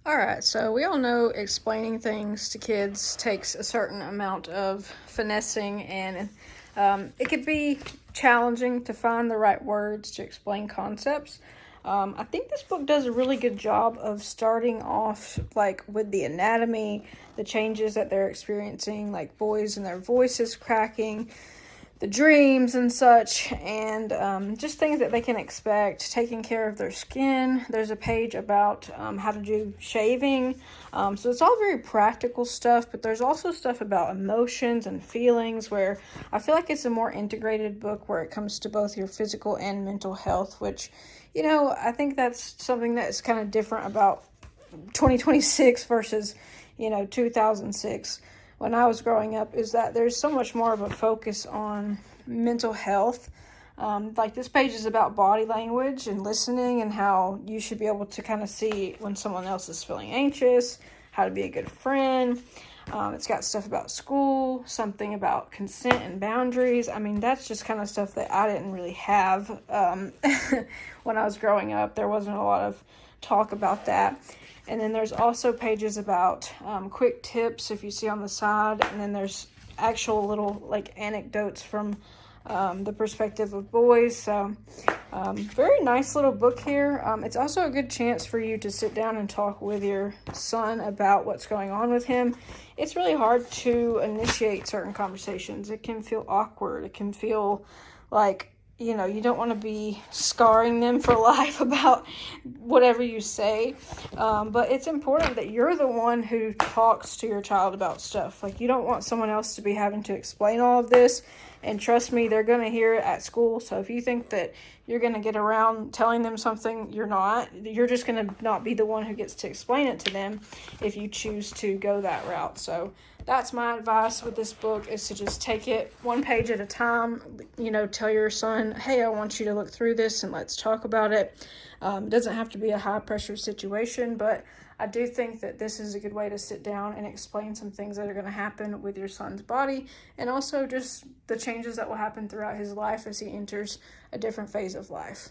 All right, so we all know explaining things to kids takes a certain amount of finessing, and it could be challenging to find the right words to explain concepts. I think this book does a really good job of starting off like with the anatomy, the changes that they're experiencing, like boys and their voices cracking, the dreams and such, and just things that they can expect, taking care of their skin. There's a page about how to do shaving. So it's all very practical stuff, but there's also stuff about emotions and feelings where I feel like it's a more integrated book where it comes to both your physical and mental health, which, I think that's something that's kind of different about 2026 versus, 2006 when I was growing up, is that there's so much more of a focus on mental health. Like this page is about body language and listening and how you should be able to kind of see when someone else is feeling anxious, how to be a good friend. It's got stuff about school, something about consent and boundaries. I mean, that's just kind of stuff that I didn't really have when I was growing up. There wasn't a lot of talk about that. And then there's also pages about quick tips, if you see on the side. And then there's actual little like anecdotes from the perspective of boys. So very nice little book here. It's also a good chance for you to sit down and talk with your son about what's going on with him. It's really hard to initiate certain conversations. It can feel awkward. It can feel like, you don't want to be scarring them for life about whatever you say. But it's important that you're the one who talks to your child about stuff. Like, you don't want someone else to be having to explain all of this. And trust me, they're going to hear it at school. So if you think that you're going to get around telling them something, you're not. You're just going to not be the one who gets to explain it to them if you choose to go that route. So that's my advice with this book, is to just take it one page at a time. Tell your son, hey, I want you to look through this and let's talk about it. It doesn't have to be a high pressure situation, but I do think that this is a good way to sit down and explain some things that are going to happen with your son's body, and also just the changes that will happen throughout his life as he enters a different phase of life.